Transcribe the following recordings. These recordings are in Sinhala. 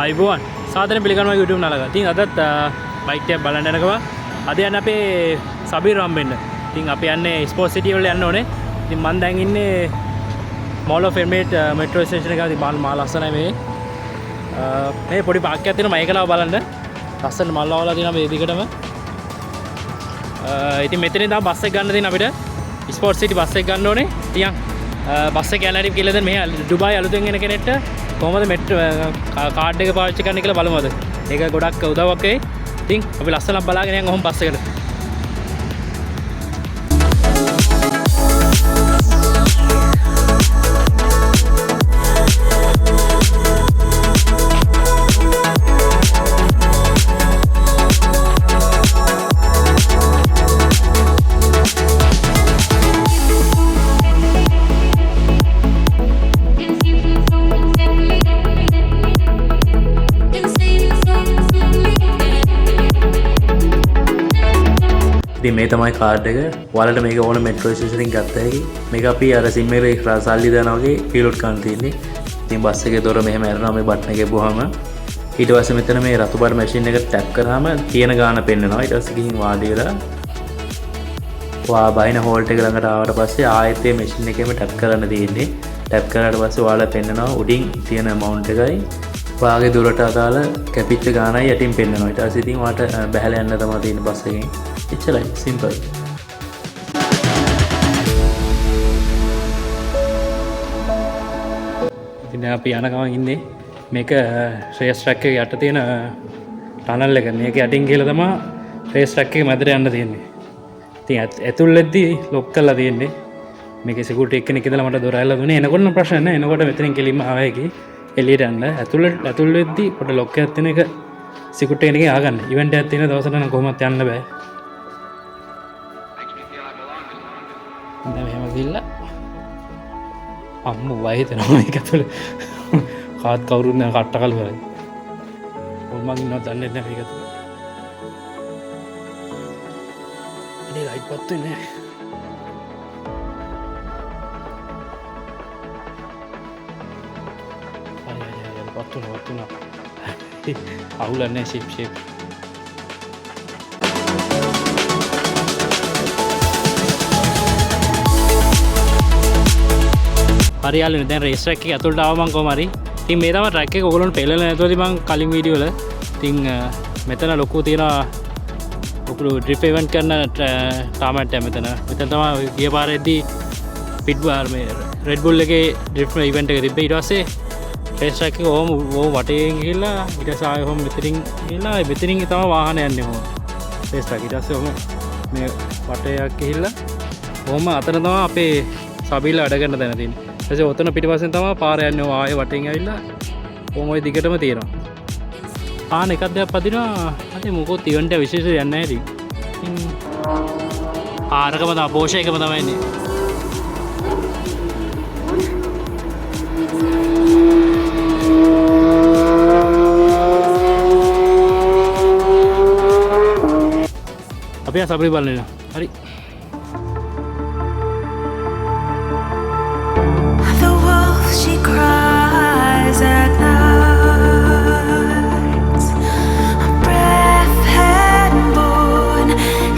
අයිබෝන් සාධන පිළිගන්නවා YouTube නාලක. ඉතින් අදත් බයික් එකක් බලන්න යනකම අද යන්නේ අපේ සබීර් හම්බෙන්න. ඉතින් අපි යන්නේ ස්පෝර්ට් සිටි වල යන්න ඕනේ. ඉතින් මම දැන් ඉන්නේ Mall of Emirates metro station එකේ. ඉතින් මා ලස්සනයි මේ. මේ පොඩි පාක් එකක් තියෙනවා මේකලාව බලන්න. ලස්සන මල් වල තියෙනවා මේ දිගටම. ඉතින් මෙතනින් තමයි බස් එක ගන්න තියෙන අපිට. ස්පෝර්ට් සිටි බස් එක ගන්න ඕනේ. ඉතින් බස් එක යන්න හරි කියලා දැන් මෙහි ඩුබායි අලුතෙන් එන කෙනෙක්ට කොහොමද මෙට්‍රෝ කාඩ් එක පාවිච්චි කරන්න කියලා බලමුද. ඒක ගොඩක් උදව්වක් වෙයි. ඉතින් අපි ලස්සනක් බලාගෙන යන් ඔහොම බස් එකට. ඉතින් මේ තමයි කාඩ් එක. ඔයාලට මේක ඕන මෙට්‍රෝ ස්ටේෂන් එකෙන් ගත්ත හැකි. මේක අපි අර සිම් එකේ සල්ලි දානවා වගේ රීලෝඩ් කරන්න තියෙන්නේ. ඉතින් බස් එකේ දොර මෙහෙම ඇරනවා මේ බටන් එකේ පුවාම. ඊට පස්සේ මෙතන මේ රතු පාට මැෂින් එක ටැප් කරාම තියෙන ගාන පෙන්නනවා. ඊට පස්සේ ගිහින් වාඩි වෙලා ඔයා බයින හෝල්ට් එක ළඟට ආවට පස්සේ ආයෙත් මේ මැෂින් එකේම ටැප් කරන්න තියෙන්නේ. ටැප් කරාට පස්සේ ඔයාලා පෙන්නනවා උඩින් තියෙන amount එකයි ඔයාගේ දුරට අදාළ කැපිච්ච ගානයි යටින් පෙන්නනවා. ඊට පස්සේ ඉතින් ඔයාට බහැලා යන්න තමයි තියෙන්නේ බස් එකෙන්. එච්චරයි සිම්පල්. ඉතින් අපි යන ගමන් ඉන්නේ මේක රේස් ට්‍රැක් එක යට තියෙන ටනල් එක. මේක යටින් ගිහලා තමයි රේස් ට්‍රැක් එක මැදට යන්න තියෙන්නේ. ඉතින් ඇතුල් වෙද්දී ලොක් කරලා තියෙන්නේ. මේකේ සිකියුරිටි එක්කෙනෙක් ඉඳලා මට දොර ඇරලා දුන්නේ. එනකොට නම් ප්‍රශ්න නැහැ. එනකොට මෙතනින් කෙලින්ම ආවා එකේ එළියට යන්න. ඇතුල් වෙද්දී පොඩ ලොක් එකක් තියෙන එක සිකියුරිටි එකෙන් ආගන්න. ඉවෙන්ට් එකක් තියෙන දවසට නම් කොහොමවත් යන්න බෑ. මෙහෙම ගිල්ලා අම්මෝ වය හිතෙනවා මේක ඇතුළේ කාත් කවුරුත් නෑ කට්ට කළු කරයි. ඕල් මං ඉන්නවද දන්නේ නැහැ මේක ඇතුළේ. ඉතින් ලයිට් පත්තු වෙන්නේ නැහැ. අය පත්තුනා අවුලන්නේ ෂිප් හරියාලනේ දැන් රේස් ට්‍රැක් එක ඇතුළට ආව මං කොහම හරි. ඉතින් මේ තමයි ට්‍රැක් එක ඔයගොල්ලෝන්ට පෙළලා නැතුවදී මං කලින් වීඩියෝ වල. ඉතින් මෙතන ලොකු තියෙනවා ඔකුළු ඩ්‍රිෆ් ඉවෙන්ට් කරන ටාමට් එක මෙතන. මෙතන තමයි ගිය පාරේදී පිට් බාර් මේ රෙඩ් බුල් එකේ ඩ්‍රිෆ් ඉවෙන්ට් එක තිබ්බේ. ඊට පස්සේ රේස් ට්‍රැක් එක ඕම වටේන් ගිහලා ඊට පස්සේ ආයෙ ඔහොම මෙතනින් ගිහලා මෙතනින් තමයි වාහන යන්නේ ඔහොම. රේස් ට්‍රැක් ඊට පස්සේ ඔහොම මේ වටයක් ගිහලා ඔහොම අතන තමයි අපේ සබීලා වැඩ කරන තැන තියෙන්නේ. ඊට ඔතන පිටිපස්සෙන් තමයි පාර යන්නේ. ආයෙ වටෙන් ඇවිල්ලා කොහොම ওই දිගටම තියෙනවා. ආන එකක් දෙයක් පදිනවා. අනේ මොකොත් ඉවෙන්ට් එක විශේෂ යන්නේ නැහැ ඉතින්. ආරකම තමයි පෝෂ එකම තමයි ඉන්නේ. අපි සබරි බලන්න. හරි. Cries at night, a breath had born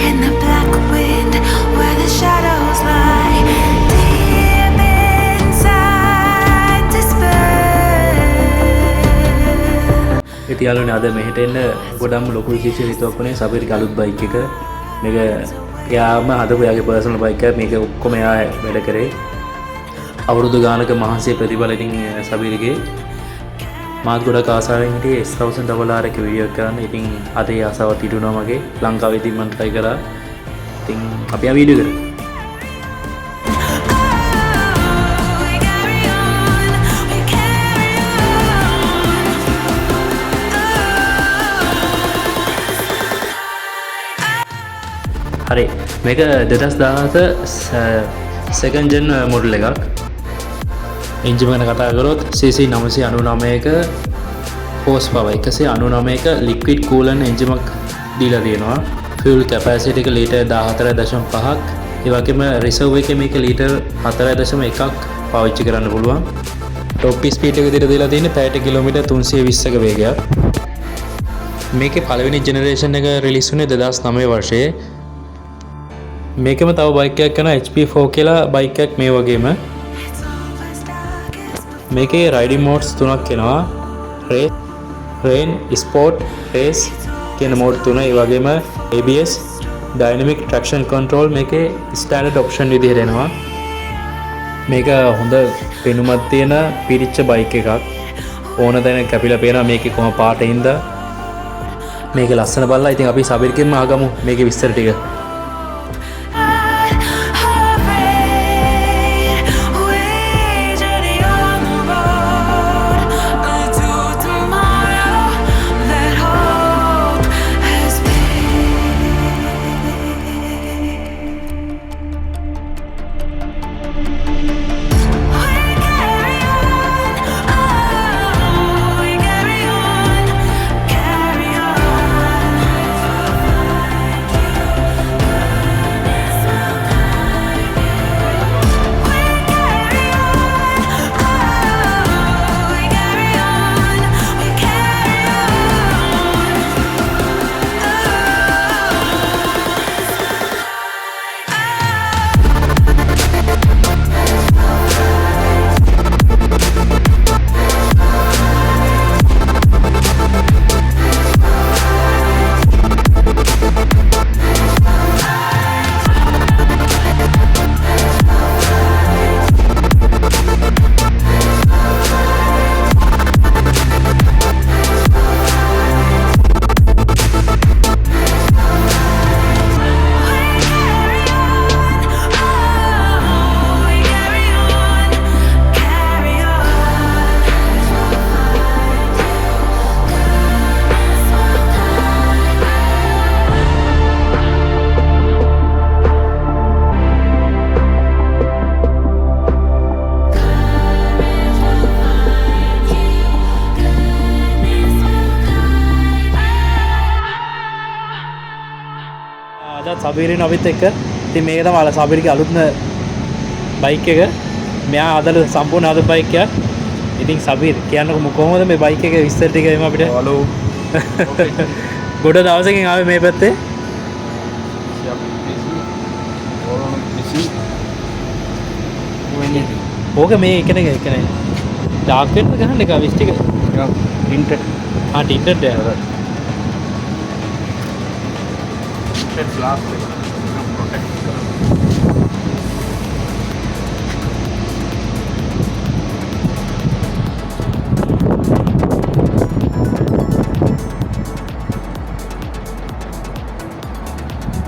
in the black wind where the shadows lie, deep inside despair. ඉතින් යාළුවනේ අද මෙහෙට එන්න ගොඩක්ම ලොකු විශේෂ හේතුවක් වුණේ සබීර්ගේ අලුත් බයික් එක. මේක එයාම හදපු එයාගේ පර්සනල් බයික් එකක්. මේක ඔක්කොම එයා වැඩ කරේ. අවුරුදු ගානක මහන්සිය ප්‍රතිඵල ඉතින් සබීර්ගේ මාත් ගොඩක් ආසාවෙන් හිටියේ S1000RR එක වීඩියෝ එක කරන්න. ඉතින් අද ඒ ආසාව තිරුණා මගේ. ලංකාවේදී මම try කරා. ඉතින් අපි ආ වීඩියෝ කරමු. හරි මේක 2017 second gen model එකක්. එන්ජින් ගැන කතා කරොත් CC 999ක horse power 199ක liquid coolant engine එකක් දීලා තියෙනවා. fuel capacity එක ලීටර් 14.5ක්. ඒ වගේම රිසර්ව් එකේ මේක ලීටර් 4.1ක් පාවිච්චි කරන්න පුළුවන්. ටොප් ස්පීඩ් එක විදිහට දීලා තියෙන්නේ පැයට කිලෝමීටර් 320ක වේගයක්. මේකේ පළවෙනි ජෙනරේෂන් එක රිලීස් වුණේ 2009 වර්ෂයේ. මේකෙම තව බයික් එකක් කරනවා HP4 කියලා බයික් එකක් මේ වගේම. මේකේ රයිඩින් මෝඩ්ස් තුනක් එනවා. රේන්, ස්පෝර්ට්, රේස් කියන මෝඩ් තුන. ඒ වගේම ABS, ඩයිනමික් ට්‍රැක්ෂන් කන්ට්‍රෝල් මේකේ ස්ටෑන්ඩඩ් ඔප්ෂන් විදිහට එනවා. මේක හොඳ පෙනුමක් තියෙන පිරිච්ච බයික් එකක්. ඕන දැන කැපිලා පේනවා මේකේ කොහොම පාටින්ද. මේක ලස්සන බලලා ඉතින් අපි සබිර්ගෙන්ම ආගමු මේකේ විස්තර ටික. සබීරින් අපිත් එක්ක. ඉතින් මේක තමයි අර සබීරිගේ අලුත්ම බයික් එක. මෙයා අදල සම්පූර්ණ අලුත් බයික් එකක්. ඉතින් සබීර් කියන්නකො කොහොමද මේ බයික් එකේ විස්තර ටික එම අපිට? හලෝ. ගොඩ දවසකින් ආවේ මේ පැත්තේ. ඕක මේ එකනේ ඩාර්ක් වෙන්න ගහන්න එක විස් ටික. ටින්ටඩ්. ටින්ටඩ් යා. ग्लास प्रोटेक्ट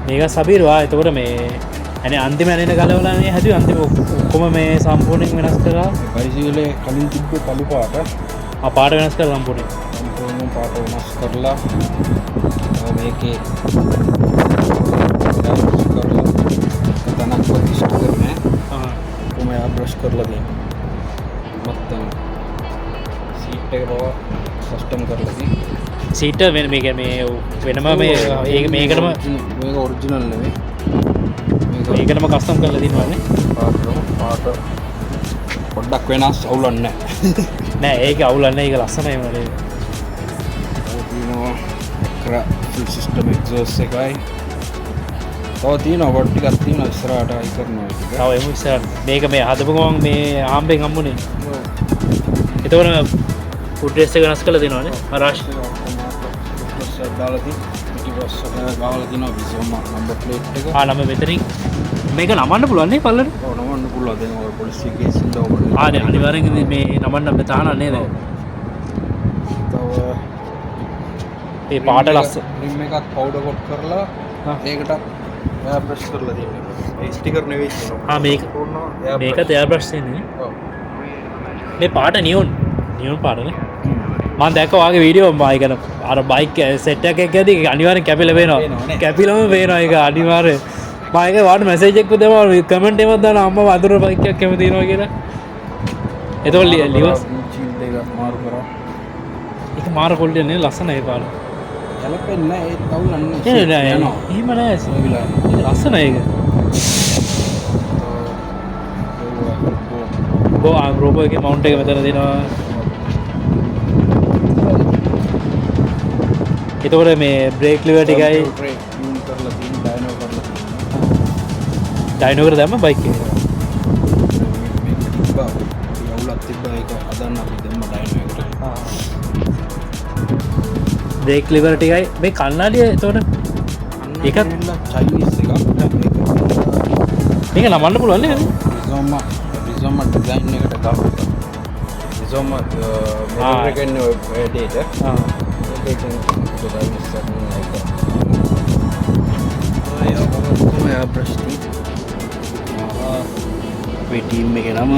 මේක සබීර් වා එතකොට මේ අනේ අන්තිම ඇනෙන ගලවලානේ හැදුවේ අන්තිම ඔක්කොම මේ සම්පූර්ණයෙන් වෙනස් කරලා පරිශීලයේ කලින් තිබ්බ කළු පාට පාට වෙනස් කරලා සම්පූර්ණයෙන් පාට වෙනස් කරලා මේකේ තනක් ප්‍රතිෂ්ඨ කරන්නේ කොහොම බ්‍රෂ් කරලා තියෙනවා මත්තම් සීට් එක බව කස්ටම් කරලා තියෙනවා සීට වෙන මේක මේ වෙනම මේ ඒක මේකටම මේක ඔරිජිනල් නෙවෙයි මේකටම කස්ටම් කරලා තියෙනවානේ පාට පොඩ්ඩක් වෙනස් අවුලන්නේ නෑ ඒක අවුලන්නේ ඒක ලස්සනයි මලේ තියෙනවා ෆුල් සිස්ටම් එක්සෝස් එකයි තව තියෙනවා කොට ටිකක් තියෙනවා ඉස්සරහට අයි කරනවා ටික තව එමු ඉස්සරහට මේක මේ හදපු ගමන් මේ ආම්බෙන් හම්බුනේ එතකොට ෆුඩ් ඩ්‍රෙස් එක වෙනස් කරලා දෙනවානේ අරාෂ් දාලා තියෙනවා ඊට පස්සේ ගාවලා තියෙනවා විසම නම්බර් ප්ලේට් එක නම මෙතනින් මේක නමන්න පුළුවන් නේ පල්ලට ඔව් නමන්න පුළුවන් දැන් ඔය පොලිස් එකේ සින්දා ඔබ අනිවාර්යෙන් මේ නමන්න අපේ තාන නේද තව ඒ පාට ලස්ස රිම් එකක් පවුඩර් කොට් කරලා ඒකට එයා බ්‍රෂ් කරලා තියෙනවා ඒ ස්ටිකර් නෙවෙයි තියෙනවා මේකත් එයා බ්‍රෂ් තියෙන්නේ මේ පාට නියොන් පාටනේ මම දැක්ක වාගේ වීඩියෝ මම ඒක අර බයික් සෙට් එකක් ඇදී අනිවාර්යෙන් කැපිලා වෙනවා කැපිලාම වෙනවා ඒක අනිවාර්යෙන් මම ඒක වාට මැසේජ් එකක් දෙනවා කමෙන්ට් එකක් දාලා අම්මා වතුර බයික් එකක් කැම තියෙනවා කියලා එතකොට ලිවස් චීල් දෙක මාරු කරා ඒක මාරු කොල්ලේ නේ ලස්සනයි ඒ පාට යලපෙන්නේ නැහැ ඒ තවුලන්නේ නෑ එහෙම නෑ සෝවිලා ඒක ලස්සනයි ඒක රෝබෝ එකේ මවුන්ට් එක මෙතන දෙනවා. එතකොට මේ බ්‍රේක් ලිවර් ටිකයි ට්‍රේක් ටියුන් කරලා තියෙන ඩයිනෝ කරලා තියෙනවා. ඩයිනෝ එකට දැම්ම බයික් එක. මේක තිබ්බා. යවුලක් තිබ්බා ඒක හදන්න අපි දැම්ම ඩයිනෝ එකට. බ්‍රේක් ලිවර් ටිකයි මේ කණ්ණාඩිය එතකොට ඒකත් චයිනීස් එකක්. මේක නමන්න පුළුවන් නේද? රිසෝම ඩිසයින් එකට ගහුවා. රිසෝම මෙතන එකන්නේ ඔය ඩේට. ඒක චයිනීස් එකක් නේ ඒක. ඔය ප්‍රශ්නේ. මේ ටීම් එකේ නම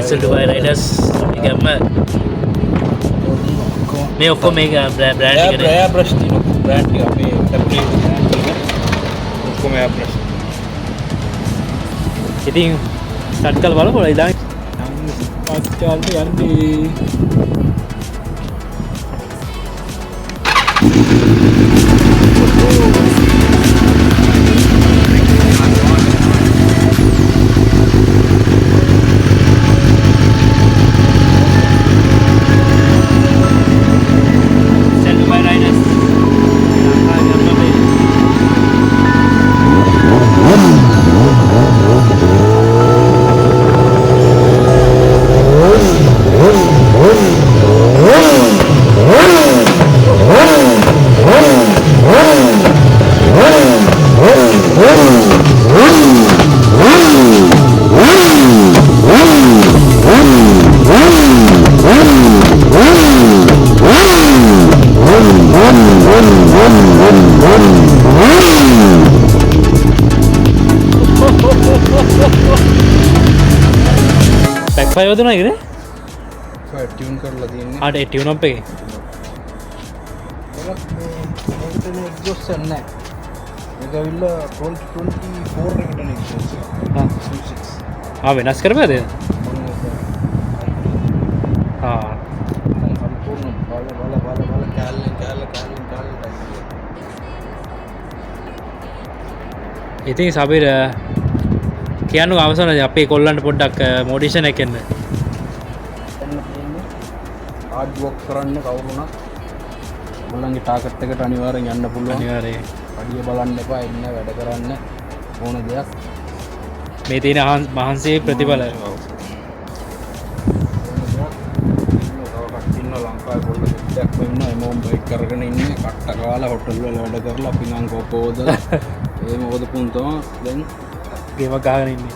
SL Dubai Riders එකම මේ ඔක්කොම මේක බ්‍රෑන්ඩ් එකනේ. බ්‍රෑ බ්‍රෂ් තියෙන බ්‍රෑන්ඩ් එක අපේ ටැබ්ලෙට් බ්‍රෑන්ඩ් එක. ඔක්කොම එයා බ්‍රෂ්. ඉතින් ස්ටාර්ට් කරලා බලමු ඉතින් අච්චාන්ට යන්නේ. පැක් වදුනා ඉන්නේ ටියුන් කරලා තියෙන්නේ. ආට ඒ ටියුන් අප් එකේ ඒකට මේ එක්සොස්ට් එක නැහැ. ඒක ඇවිල්ලා 2024 එකට නේ එක්සොස්ට් එක. ආ C6. වෙනස් කරපෑද? සම්පූර්ණ බල කැල්ල ඉතින් සබිර කියන්නු අවසන අපේ කොල්ලන්ට පොඩ්ඩක් මොඩිෂන් එකෙන්න. ආඩ් වොක් කරන්න කවුරුණත් ඔයගොල්ලන්ගේ ටාගට් එකට අනිවාර්යෙන් යන්න පුළුවන්. අනිවාර්යයෙන්. අඩිය බලන්න එපා එන්න වැඩ කරන්න ඕන දෙයක්. මේ තියෙන මහන්සියේ ප්‍රතිඵල. ලංකාවේ පොල්ල දෙයක් වෙන්න එමෝම් බයික් කරගෙන ඉන්නේ කට්ට කාලා හොටල් වල වැඩ කරලා අපි නම් කොපෝද ඒ මොකද පුන් තමයි දැන් ගේම ගහගෙන ඉන්නේ.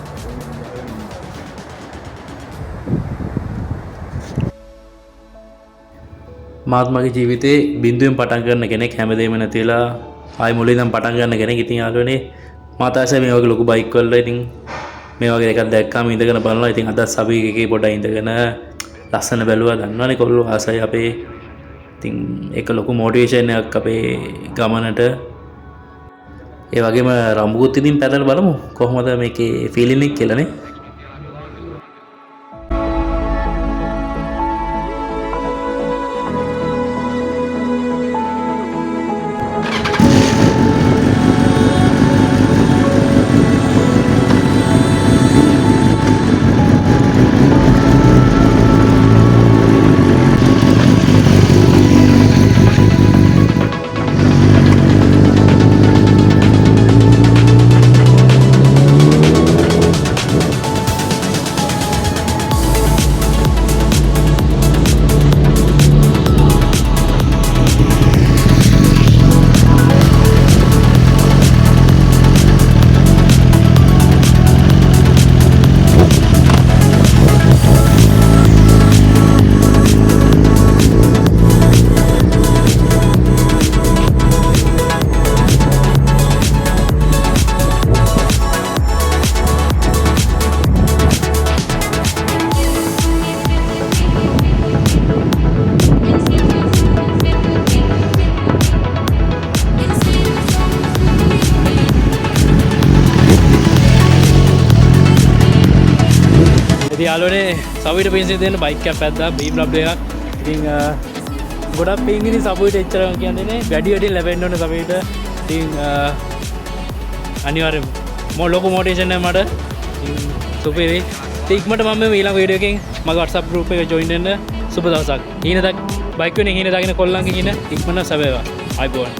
මාත් මගේ ජීවිතේ බිඳුවෙන් පටන් ගන්න කෙනෙක් හැමදේම නැතිලා ආයි මුලින් ඉඳන් පටන් ගන්න කෙනෙක්. ඉතින් යාළුවනේ මාතාස මේ වගේ ලොකු බයික් වල ඉතින් මේ වගේ එකක් දැක්කම ඉඳගෙන බලනවා. ඉතින් අද සබි එකේ පොඩ ඉඳගෙන ලස්සන බැලුවා. දන්නවනේ කොල්ලෝ ආසයි අපේ. ඉතින් ඒක ලොකු මොටිවේෂන් එකක් අපේ ගමනට. ඒ වගේම රම්බුත් ඉතින් පැදලා බලමු කොහොමද මේකේ ෆීලින් එක කියලානේ. යාලුවනේ සබුවිට පින්සිල් දෙන්න බයික් එකක් පැද්දා බීම් ලබ් එකක්. ඉතින් ගොඩක් පින් ඉතින් සබුවිට එච්චර කියන්නේ නේ වැඩි වැඩි ලැබෙන්න ඕනේ සබුවිට. ඉතින් අනිවාර්යයෙන් ලොකු මොටිවේෂන් එක මට. ඉතින් සුපිරි ඉක්මට මම ඊළඟ වීඩියෝ එකෙන් මගේ WhatsApp group එක join වෙන්න සුබ දවසක්. හීනදක් බයික් වෙන හීන දාගෙන කොල්ලන්ගේ හීන ඉක්මනට සැබෑවා. ආයිබෝන්.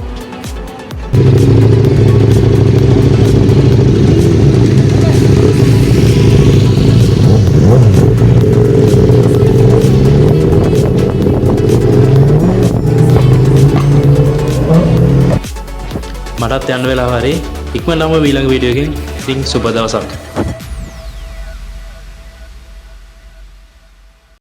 මටත් යන්න වෙලා හරි ඉක්මනටම ඊළඟ වීඩියෝ එකෙන් ඉතින් සුබ දවසක්.